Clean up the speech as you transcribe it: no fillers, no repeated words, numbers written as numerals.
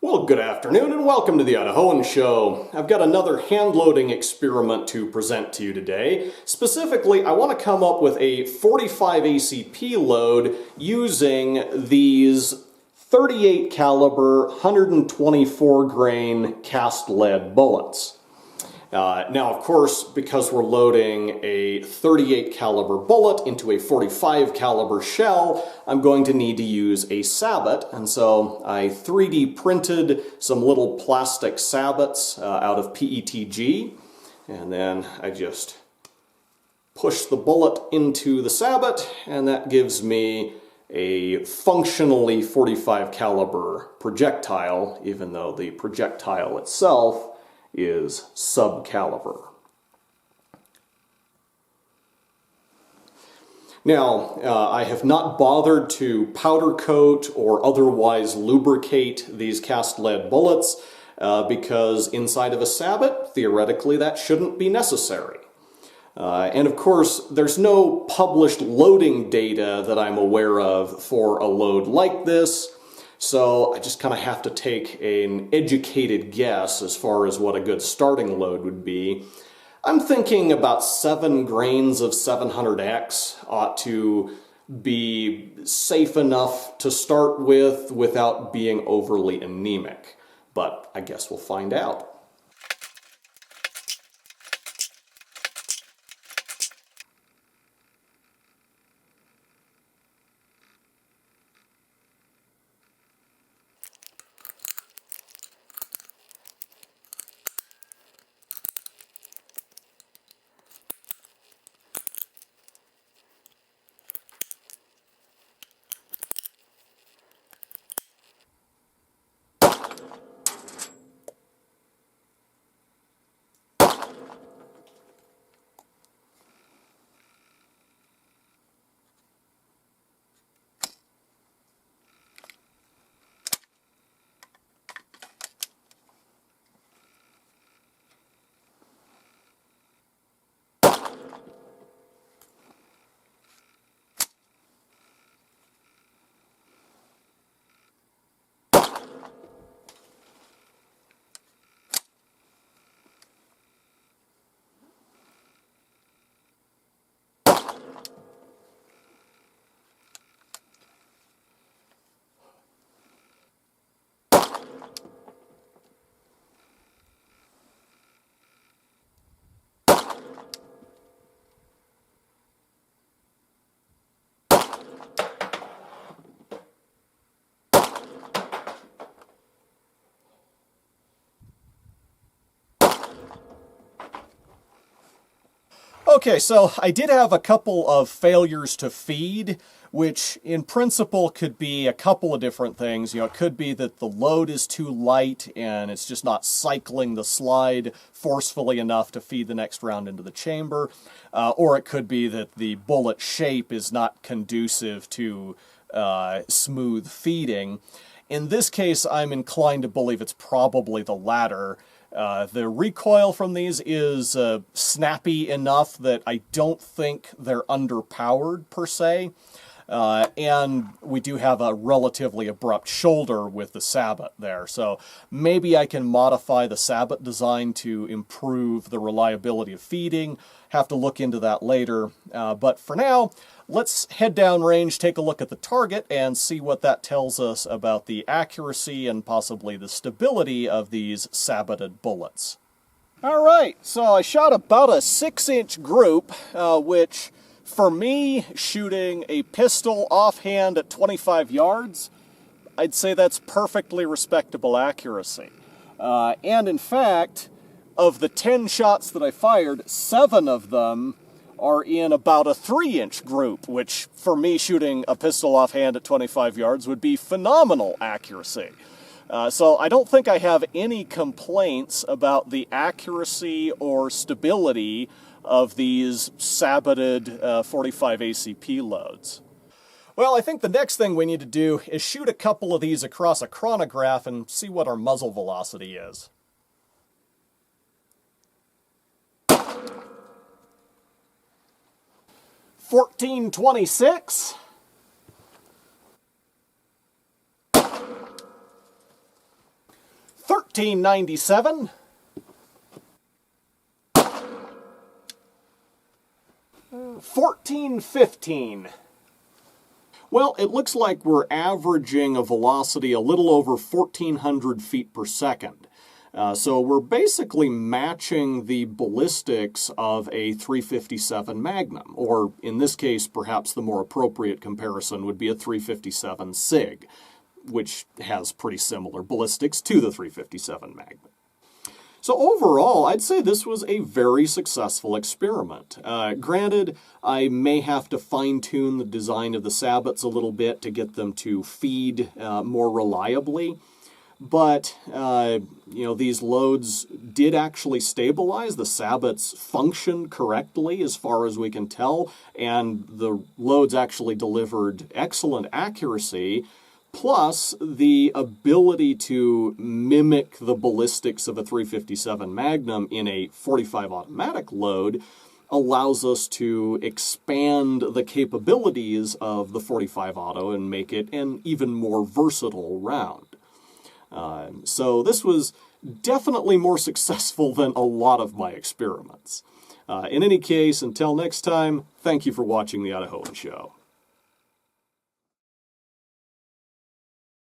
Well, good afternoon and welcome to the Idahoan Show. I've got another hand-loading experiment to present to you today. Specifically, I want to come up with a 45 ACP load using these 38 caliber 124 grain cast lead bullets. Now, of course, because we're loading a 38 caliber bullet into a 45 caliber shell, I'm going to need to use a sabot, and so I 3D printed some little plastic sabots out of PETG, and then I just push the bullet into the sabot, and that gives me a functionally 45 caliber projectile, even though the projectile itself is sub-caliber. Now, I have not bothered to powder coat or otherwise lubricate these cast lead bullets because inside of a sabot, theoretically, that shouldn't be necessary. And of course, there's no published loading data that I'm aware of for a load like this. So I just kind of have to take an educated guess as far as what a good starting load would be. I'm thinking about 7 grains of 700X ought to be safe enough to start with without being overly anemic. But I guess we'll find out. Okay, so I did have a couple of failures to feed, which in principle could be a couple of different things. You know, it could be that the load is too light and it's just not cycling the slide forcefully enough to feed the next round into the chamber, or it could be that the bullet shape is not conducive to smooth feeding. In this case, I'm inclined to believe it's probably the latter. The recoil from these is snappy enough that I don't think they're underpowered per se. And we do have a relatively abrupt shoulder with the sabot there. So maybe I can modify the sabot design to improve the reliability of feeding. Have to look into that later. But for now, let's head downrange, take a look at the target, and see what that tells us about the accuracy and possibly the stability of these saboted bullets. All right, so I shot about a 6-inch group, which for me, shooting a pistol offhand at 25 yards, I'd say that's perfectly respectable accuracy. And in fact, of the 10 shots that I fired, 7 of them are in about a 3-inch group, which for me shooting a pistol offhand at 25 yards would be phenomenal accuracy. So I don't think I have any complaints about the accuracy or stability of these saboted 45 ACP loads. Well, I think the next thing we need to do is shoot a couple of these across a chronograph and see what our muzzle velocity is. 1426. 1397. 1415. Well, it looks like we're averaging a velocity a little over 1,400 feet per second. So we're basically matching the ballistics of a 357 Magnum, or in this case, perhaps the more appropriate comparison would be a 357 SIG, which has pretty similar ballistics to the 357 Magnum. So overall, I'd say this was a very successful experiment. Granted, I may have to fine-tune the design of the sabots a little bit to get them to feed more reliably, but these loads did actually stabilize. The sabots functioned correctly as far as we can tell, and the loads actually delivered excellent accuracy. Plus, the ability to mimic the ballistics of a 357 Magnum in a 45 automatic load allows us to expand the capabilities of the 45 auto and make it an even more versatile round. So this was definitely more successful than a lot of my experiments. In any case, until next time, thank you for watching the Idahoan Show.